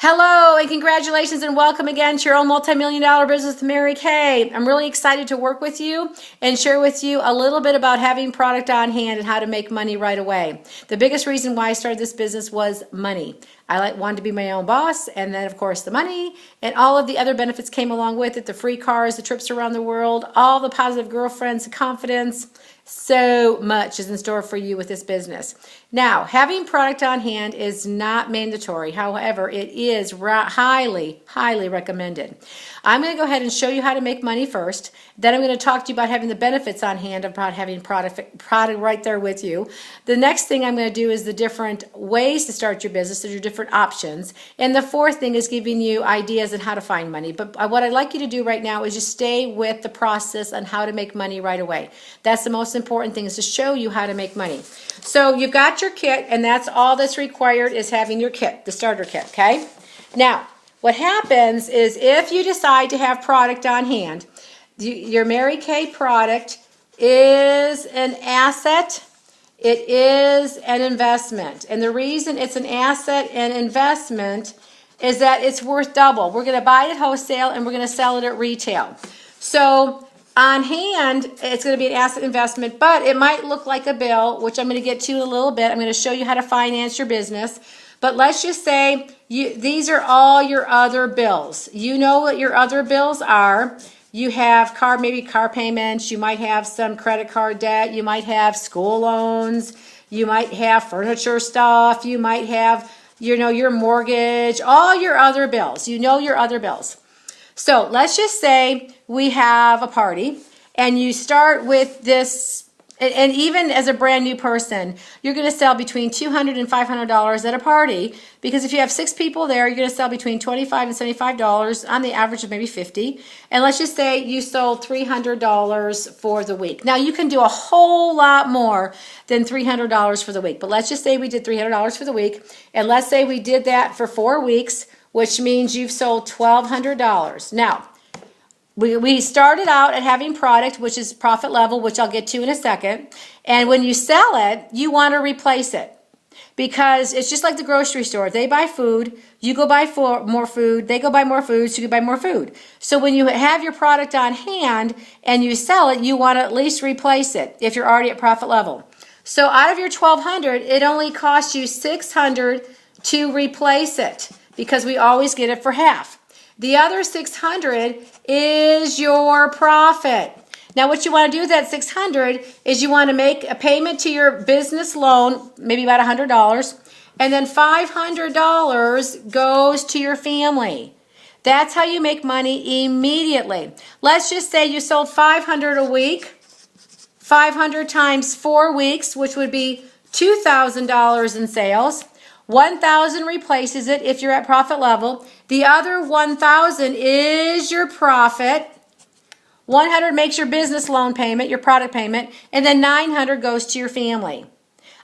Hello and congratulations and welcome again to your own multi-million-dollar business with Mary Kay. I'm really excited to work with you and share with you a little bit about having product on hand and how to make money right away. The biggest reason why I started this business was money. I wanted to be my own boss, and then of course the money and all of the other benefits came along with it, the free cars, the trips around the world, all the positive girlfriends, the confidence. So much is in store for you with this business. Now, having product on hand is not mandatory. However, it is highly, highly recommended. I'm going to go ahead and show you how to make money first. Then I'm going to talk to you about having the benefits on hand, about having product right there with you. The next thing I'm going to do is the different ways to start your business, so your different options. And the fourth thing is giving you ideas on how to find money. But what I'd like you to do right now is just stay with the process on how to make money right away. That's the most important thing, is to show you how to make money. So you've got your kit, and that's all that's required is having your kit, the starter kit, okay? Now, what happens is if you decide to have product on hand, your Mary Kay product is an asset. It is an investment. And the reason it's an asset and investment is that it's worth double. We're going to buy it at wholesale and we're going to sell it at retail. So on hand, it's going to be an asset investment, but it might look like a bill, which I'm going to get to in a little bit. I'm going to show you how to finance your business. But let's just say these are all your other bills. You know what your other bills are. You have maybe car payments. You might have some credit card debt. You might have school loans. You might have furniture stuff. You might have, your mortgage, all your other bills. You know your other bills. So let's just say we have a party and you start with this, and even as a brand new person, you're going to sell between $200 and $500 at a party, because if you have 6 people there, you're going to sell between $25 and $75 on the average of maybe 50. And let's just say you sold $300 for the week. Now you can do a whole lot more than $300 for the week, but let's just say we did $300 for the week, and let's say we did that for 4 weeks, which means you've sold $1,200. Now, we started out at having product, which is profit level, which I'll get to in a second. And when you sell it, you want to replace it, because it's just like the grocery store. If they buy food, you go buy more food. They go buy more food, so you buy more food. So when you have your product on hand and you sell it, you want to at least replace it if you're already at profit level. So out of your $1,200, it only costs you $600 to replace it, because we always get it for half. The other $600 is your profit. Now what you want to do with that $600 is you want to make a payment to your business loan, maybe about $100, and then $500 goes to your family. That's how you make money immediately. Let's just say you sold $500 a week, 500 times 4 weeks, which would be $2,000 in sales. 1,000 replaces it if you're at profit level. The other 1,000 is your profit. 100 makes your business loan payment, your product payment, and then 900 goes to your family.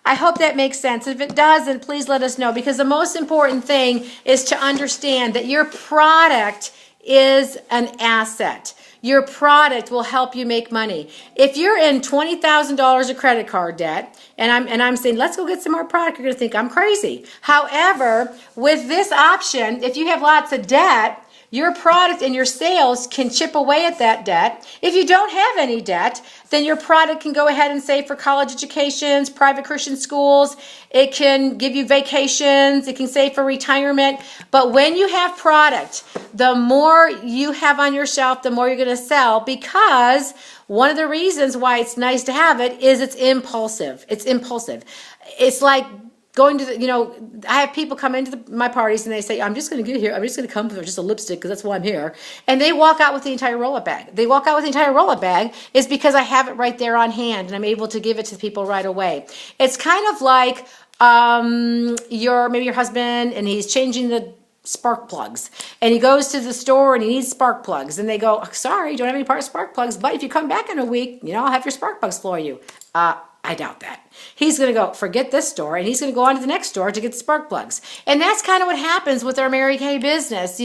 I hope that makes sense. If it doesn't, please let us know, because the most important thing is to understand that your product is an asset. Your product will help you make money. If you're in $20,000 of credit card debt, and I'm saying, let's go get some more product, you're going to think I'm crazy. However, with this option, if you have lots of debt, your product and your sales can chip away at that debt. If you don't have any debt, then your product can go ahead and save for college educations, private Christian schools. It can give you vacations. It can save for retirement. But when you have product, the more you have on your shelf, the more you're going to sell, because one of the reasons why it's nice to have it is it's impulsive. It's impulsive. It's like going to I have people come into my parties and they say, I'm just going to get here. I'm just going to come for just a lipstick because that's why I'm here. And they walk out with the entire roll-up bag. They walk out with the entire roll-up bag is because I have it right there on hand and I'm able to give it to people right away. It's kind of like maybe your husband, and he's changing the spark plugs, and he goes to the store and he needs spark plugs, and they go, sorry, you don't have any spark plugs, but if you come back in a week, I'll have your spark plugs for you. I doubt that. He's going to go, forget this store, and he's going to go on to the next store to get the spark plugs. And that's kind of what happens with our Mary Kay business.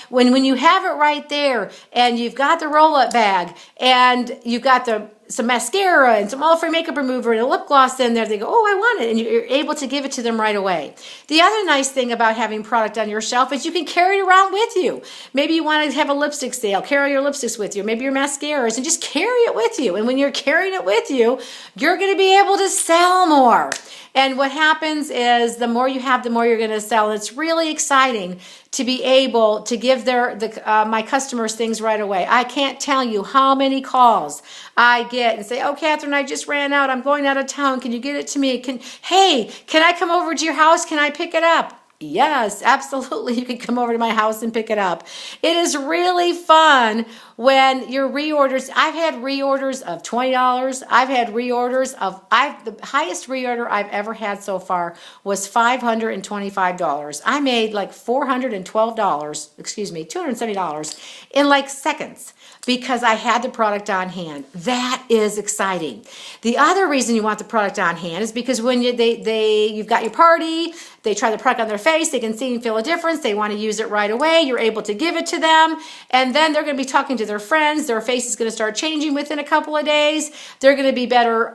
When you have it right there, and you've got the roll-up bag, and you've got the some mascara and some all-free makeup remover and a lip gloss in there, they go, oh, I want it. And you're able to give it to them right away. The other nice thing about having product on your shelf is you can carry it around with you. Maybe you want to have a lipstick sale, carry your lipsticks with you, maybe your mascaras, and just carry it with you. And when you're carrying it with you, you're going to be able to sell more. And what happens is the more you have, the more you're going to sell. And it's really exciting to be able to give my customers things right away. I can't tell you how many calls I get and say, oh, Catherine, I just ran out. I'm going out of town. Can you get it to me? Hey, can I come over to your house? Can I pick it up? Yes, absolutely. You can come over to my house and pick it up. It is really fun when your reorders, I've had reorders of $20. I've had reorders of, the highest reorder I've ever had so far was $525. I made like $270 in like seconds because I had the product on hand. That is exciting. The other reason you want the product on hand is because when you've got your party, they try the product on their face, they can see and feel a difference, they want to use it right away, you're able to give it to them, and then they're going to be talking to their friends, their face is going to start changing within a couple of days, they're going to be better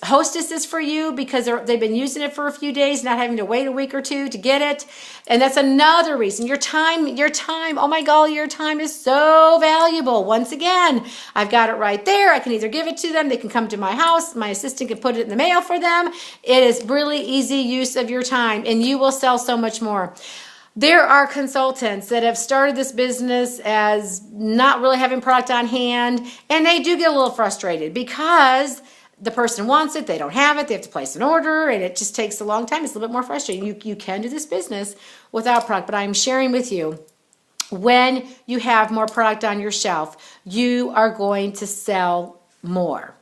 hostesses for you because they've been using it for a few days, not having to wait a week or two to get it, and that's another reason. Your time, oh my God, your time is so valuable. Once again, I've got it right there, I can either give it to them, they can come to my house, my assistant can put it in the mail for them. It is really easy use of your time, and you will sell so much more. There are consultants that have started this business as not really having product on hand, and they do get a little frustrated because the person wants it, they don't have it, they have to place an order, and it just takes a long time. It's a little bit more frustrating. You can do this business without product, but I'm sharing with you, when you have more product on your shelf, you are going to sell more.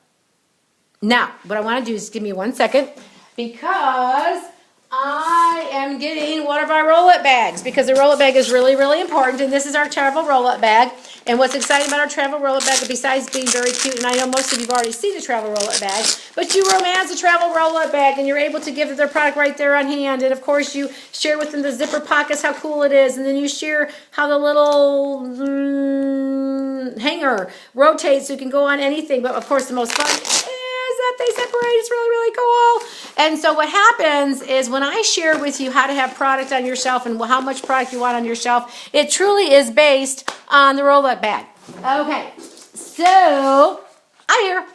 Now, what I want to do is give me 1 second because I am getting one of our roll-up bags because the roll-up bag is really, really important, and this is our travel roll-up bag. And what's exciting about our travel roll-up bag, besides being very cute, and I know most of you have already seen the travel roll-up bag, but you romance a travel roll-up bag, and you're able to give their product right there on hand. And of course, you share with them the zipper pockets, how cool it is, and then you share how the little hanger rotates so you can go on anything. But of course, the most fun that they separate. It's really, really cool. And so what happens is when I share with you how to have product on your shelf and how much product you want on your shelf, it truly is based on the roll-up bag. Okay, so I'm here.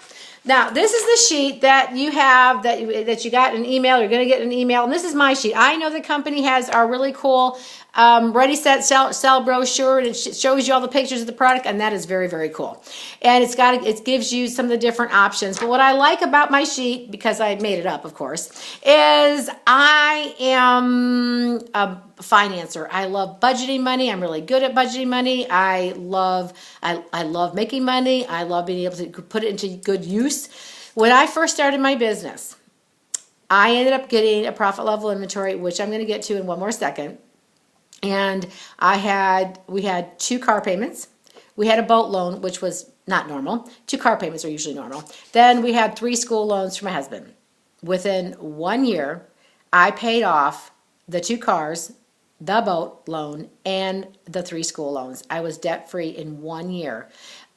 Now, this is the sheet that you have, that you got an email. You're going to get an email, and this is my sheet. I know the company has our really cool Ready, Set, Sell brochure, and it shows you all the pictures of the product, and that is very, very cool. And it gives you some of the different options. But what I like about my sheet, because I made it up, of course, is I am a financer. I love budgeting money. I'm really good at budgeting money. I love making money. I love being able to put it into good use. When I first started my business, I ended up getting a profit level inventory, which I'm going to get to in one more second. And we had 2 car payments. We had a boat loan, which was not normal. 2 car payments are usually normal. Then we had 3 school loans for my husband. Within 1 year, I paid off the 2 cars, the boat loan, and the 3 school loans. I was debt-free in 1 year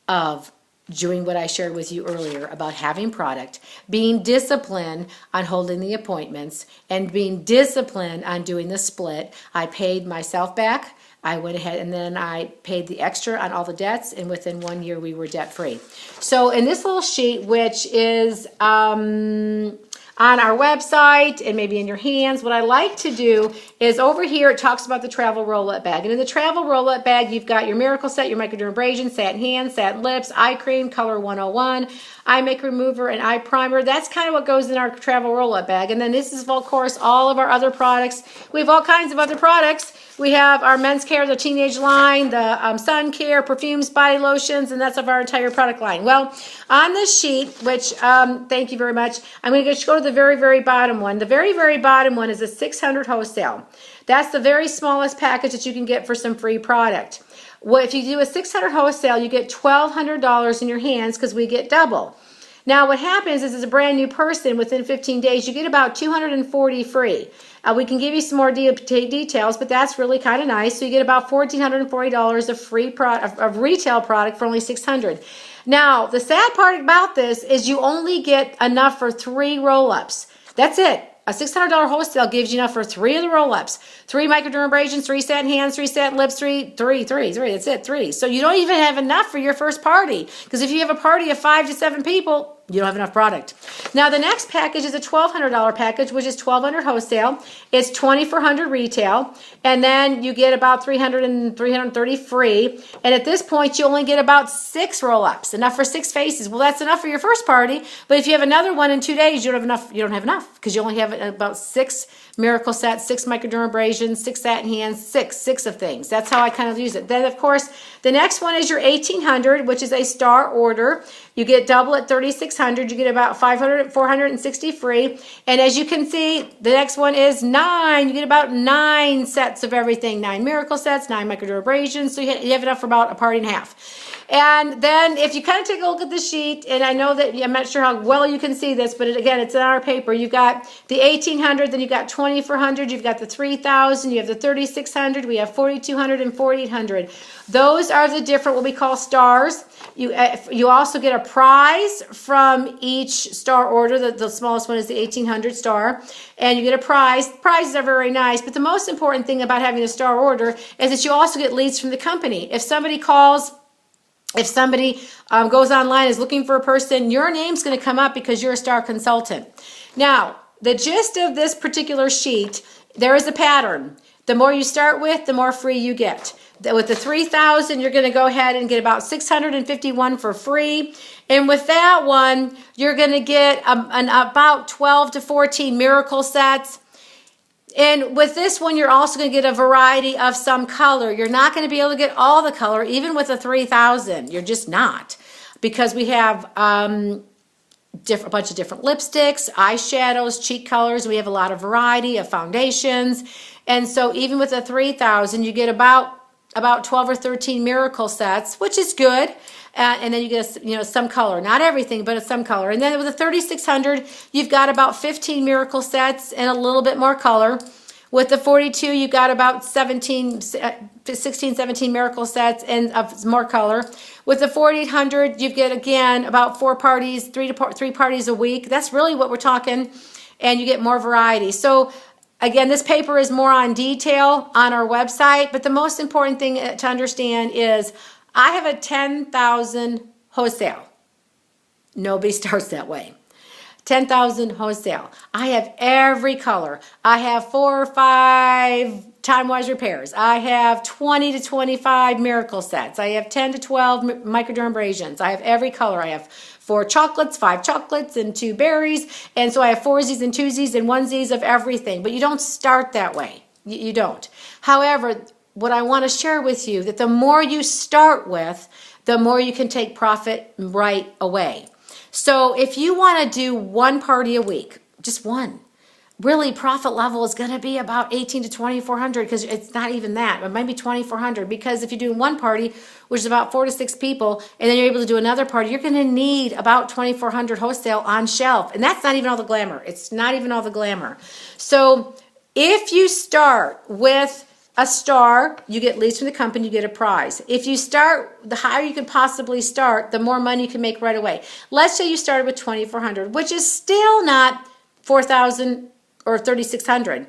of doing what I shared with you earlier about having product, being disciplined on holding the appointments, and being disciplined on doing the split. I paid myself back. I went ahead and then I paid the extra on all the debts, and within 1 year we were debt free. So in this little sheet, which is on our website and maybe in your hands, what I like to do is over here it talks about the travel roll-up bag. And in the travel roll-up bag, you've got your Miracle Set, your microdermabrasion, satin hands, satin lips, eye cream, color 101, eye makeup remover, and eye primer. That's kind of what goes in our travel roll-up bag. And then this is, of course, all of our other products. We have all kinds of other products. We have our men's care, the teenage line, the sun care, perfumes, body lotions, and that's of our entire product line. Well, on this sheet, which, thank you very much, I'm going to go to the very, very bottom one. The very, very bottom one is a 600 wholesale. That's the very smallest package that you can get for some free product. Well, if you do a 600 wholesale, you get $1,200 in your hands because we get double. Now, what happens is, as a brand new person, within 15 days, you get about 240 free. We can give you some more details, but that's really kind of nice. So you get about $1,440 of free of retail product for only $600. Now, the sad part about this is you only get enough for 3 roll-ups. That's it. A $600 wholesale gives you enough for 3 of the roll-ups. 3 microdermabrasions, 3 satin hands, 3 satin lips, 3. That's it, 3. So you don't even have enough for your first party. Because if you have a party of 5 to 7 people, you don't have enough product. Now, the next package is a $1,200 package, which is $1,200 wholesale. It's $2,400 retail. And then you get about $330 free. And at this point, you only get about 6 roll-ups, enough for 6 faces. Well, that's enough for your first party. But if you have another one in 2 days, you don't have enough because you only have about 6 miracle sets, 6 microdermabrasions, 6 satin hands, 6 of things. That's how I kind of use it. Then, of course, the next one is your 1,800, which is a star order. You get double at 3,600. You get about 460 free. And as you can see, the next one is 9. You get about 9 sets of everything. 9 miracle sets, 9 microdermabrasions. So you have enough for about a party and a half. And then if you kind of take a look at the sheet, and I know that I'm not sure how well you can see this, but again, it's in our paper. You've got the 1,800, then you've got 2,400, you've got the 3,000, you have the 3,600, we have 4,200 and 4,800. Those are the different, what we call stars. You also get a prize from each star order. The smallest one is the 1,800 star. And you get a prize. Prizes are very nice, but the most important thing about having a star order is that you also get leads from the company. If somebody calls, if somebody goes online, is looking for a person, your name's going to come up because you're a star consultant. Now, the gist of this particular sheet, there is a pattern. The more you start with, the more free you get. With the 3,000, you're going to go ahead and get about 651 for free. And with that one, you're going to get about 12 to 14 miracle sets. And with this one, you're also going to get a variety of some color. You're not going to be able to get all the color, even with a 3,000. You're just not. Because we have a bunch of different lipsticks, eyeshadows, cheek colors. We have a lot of variety of foundations. And so even with a 3,000, you get about 12 or 13 miracle sets, which is good. And then you get some color, not everything, but some color. And then with the 3,600, you've got about 15 miracle sets and a little bit more color. With the 42, you've got about 16, 17 miracle sets and more color. With the 4,800, you get, again, about 4 parties, 3 parties a week. That's really what we're talking. And you get more variety. So again, this paper is more on detail on our website, but the most important thing to understand is I have a 10,000 wholesale. Nobody starts that way. 10,000 wholesale. I have every color. I have 4 or 5 time-wise repairs. I have 20 to 25 miracle sets. I have 10 to 12 microdermabrasions. I have every color. I have 4 chocolates, 5 chocolates, and 2 berries. And so I have 4sies and 2sies and 1sies of everything. But you don't start that way. You don't. However, what I want to share with you, that the more you start with, the more you can take profit right away. So if you want to do 1 party a week, just 1, really profit level is going to be about 1,800 to 2,400, because it's not even that. It might be 2,400, because if you do 1 party, which is about 4 to 6 people, and then you're able to do another party, you're going to need about 2,400 wholesale on shelf. And that's not even all the glamour. It's not even all the glamour. So if you start with a star, you get leads from the company, you get a prize. If you start, the higher you can possibly start, the more money you can make right away. Let's say you started with 2,400, which is still not 4,000 or 3,600.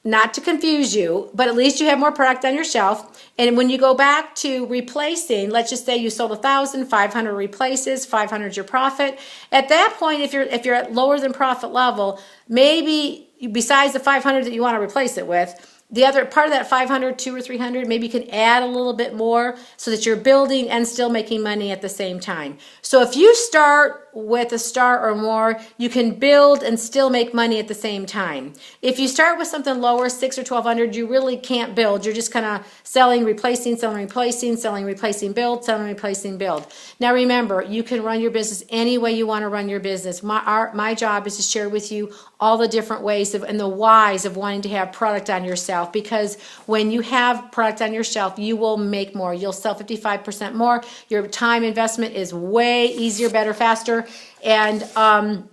Not to confuse you, but at least you have more product on your shelf. And when you go back to replacing, let's just say you sold 1,000, 500 replaces, 500 is your profit. At that point, if you're at lower than profit level, maybe besides the 500 that you want to replace it with, the other part of that 500, 200 or 300, maybe you can add a little bit more so that you're building and still making money at the same time. So if you start with a star or more, you can build and still make money at the same time. If you start with something lower, 6 or 1,200, you really can't build. You're just kind of selling, replacing, selling, replacing, selling, replacing, build, selling, replacing, build. Now remember, you can run your business any way you want to run your business. My job is to share with you all the different ways and the whys of wanting to have product on your shelf, because when you have product on your shelf, you will make more. You'll sell 55% more. Your time investment is way easier, better, faster. doctor, and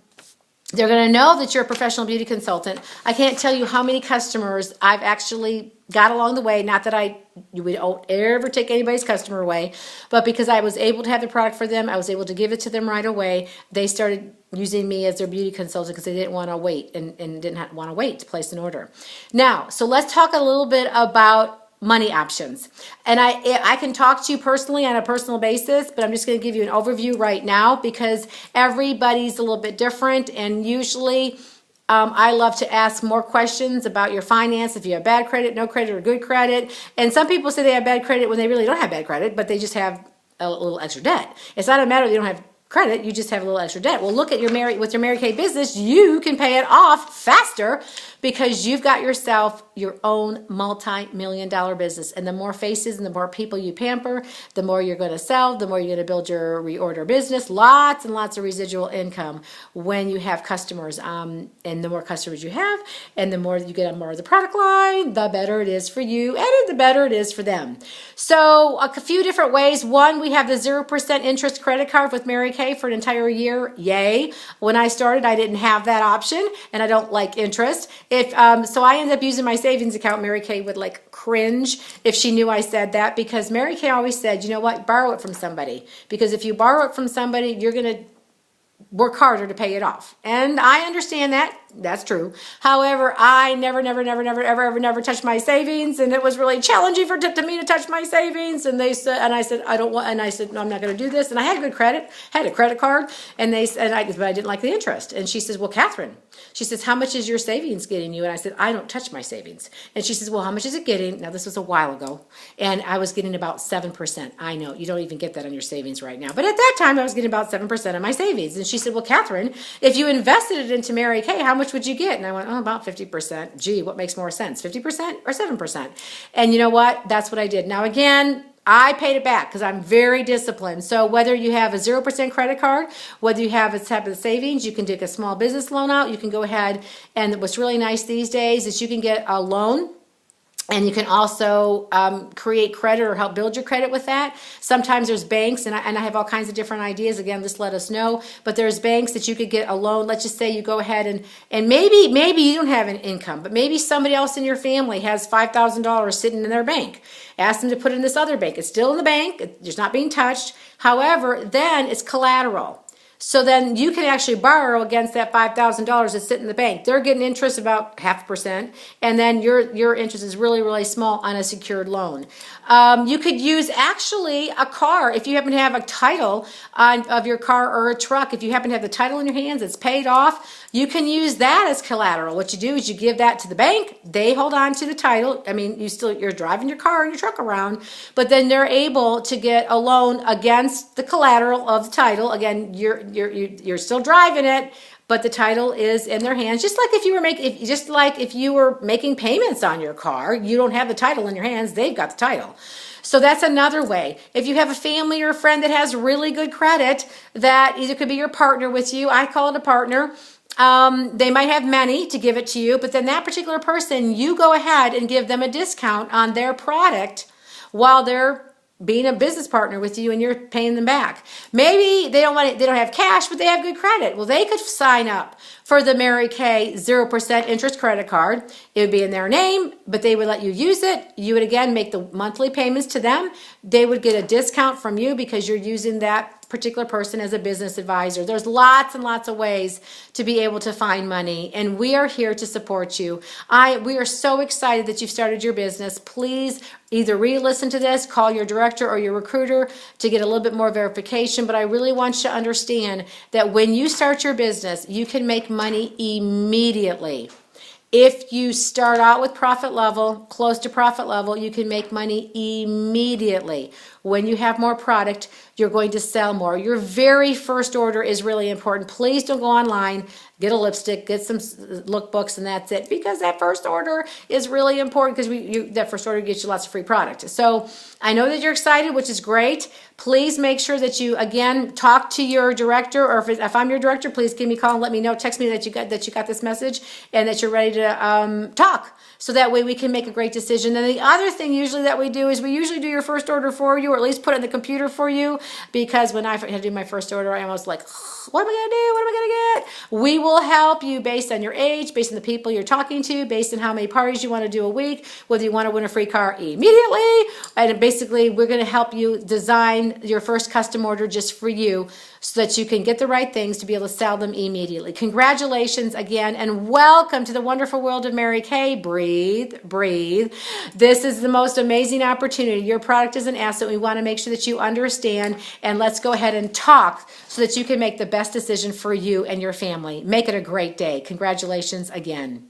they're going to know that you're a professional beauty consultant. I can't tell you how many customers I've actually got along the way. Not that we don't ever take anybody's customer away, but because I was able to have the product for them, I was able to give it to them right away. They started using me as their beauty consultant because they didn't want to wait and didn't want to wait to place an order. Now, so let's talk a little bit about money options. And I can talk to you personally on a personal basis, but I'm just going to give you an overview right now because everybody's a little bit different. And usually I love to ask more questions about your finance, if you have bad credit, no credit, or good credit. And some people say they have bad credit when they really don't have bad credit, but they just have a little extra debt. It's not a matter of you don't have credit, you just have a little extra debt. Well, look at with your Mary Kay business, you can pay it off faster because you've got yourself your own multi-million-dollar business. And the more faces and the more people you pamper, the more you're going to sell, the more you're going to build your reorder business. Lots and lots of residual income when you have customers. And the more customers you have, and the more you get on more of the product line, the better it is for you, and the better it is for them. So a few different ways. One, we have the 0% interest credit card with Mary Kay for an entire year. Yay. When I started, I didn't have that option, and I don't like interest. So I ended up using my savings account. Mary Kay would like cringe if she knew I said that, because Mary Kay always said, you know what, borrow it from somebody, because if you borrow it from somebody, you're going to work harder to pay it off. And I understand that. That's true. However, I never touched my savings, and it was really challenging to me to touch my savings. And I said, I don't want, and I said, no, I'm not going to do this. And I had good credit, had a credit card, but I didn't like the interest. And she says, well, Catherine, she says, how much is your savings getting you? And I said, I don't touch my savings. And she says, well, how much is it getting? Now, this was a while ago, and I was getting about 7%. I know you don't even get that on your savings right now, but at that time I was getting about 7% of my savings. And she said, well, Catherine, if you invested it into Mary Kay, how much would you get? And I went, oh, about 50%. Gee, what makes more sense, 50% or 7%? And you know what? That's what I did. Now, again, I paid it back because I'm very disciplined. So whether you have a 0% credit card, whether you have a type of savings, you can take a small business loan out. You can go ahead, and what's really nice these days is you can get a loan. And you can also create credit or help build your credit with that. Sometimes there's banks, and I have all kinds of different ideas. Again, just let us know. But there's banks that you could get a loan. Let's just say you go ahead and maybe you don't have an income, but maybe somebody else in your family has $5,000 sitting in their bank. Ask them to put it in this other bank. It's still in the bank. It's not being touched. However, then it's collateral. So then you can actually borrow against that $5,000 that's sitting in the bank. They're getting interest about 0.5%, and then your interest is really, really small on a secured loan. You could use actually a car. If you happen to have a title of your car or a truck, if you happen to have the title in your hands, it's paid off, you can use that as collateral. What you do is you give that to the bank. They hold on to the title. I mean, you're driving your car and your truck around, but then they're able to get a loan against the collateral of the title. Again, you're still driving it, but the title is in their hands. Just like if you were making payments on your car, you don't have the title in your hands, they've got the title. So that's another way. If you have a family or a friend that has really good credit, that either could be your partner with you, I call it a partner. They might have many to give it to you, but then that particular person, you go ahead and give them a discount on their product while they're being a business partner with you, and you're paying them back. Maybe they don't have cash, but they have good credit. Well, they could sign up for the Mary Kay 0% interest credit card. It would be in their name, but they would let you use it. You would again make the monthly payments to them. They would get a discount from you because you're using that particular person as a business advisor. There's lots and lots of ways to be able to find money, and we are here to support you. We are so excited that you've started your business. Please either re-listen to this, call your director or your recruiter to get a little bit more verification, but I really want you to understand that when you start your business, you can make money immediately. If you start out with profit level, close to profit level, you can make money immediately. When you have more product, you're going to sell more. Your very first order is really important. Please don't go online, get a lipstick, get some lookbooks, and that's it, because that first order is really important, because that first order gets you lots of free product. So I know that you're excited, which is great. Please make sure that you, again, talk to your director, or if I'm your director, please give me a call and let me know. Text me that you got this message and that you're ready to talk. So that way we can make a great decision. And the other thing usually that we do is we usually do your first order for you, or at least put it in the computer for you. because when I had to do my first order, I almost like, what am I going to do? What am I going to get? We will help you based on your age, based on the people you're talking to, based on how many parties you want to do a week, whether you want to win a free car immediately. And basically, we're going to help you design your first custom order just for you so that you can get the right things to be able to sell them immediately. Congratulations again, and welcome to the wonderful world of Mary Kay. Breathe, breathe. This is the most amazing opportunity. Your product is an asset. We want to make sure that you understand, and let's go ahead and talk so that you can make the best decision for you and your family. Make it a great day. Congratulations again.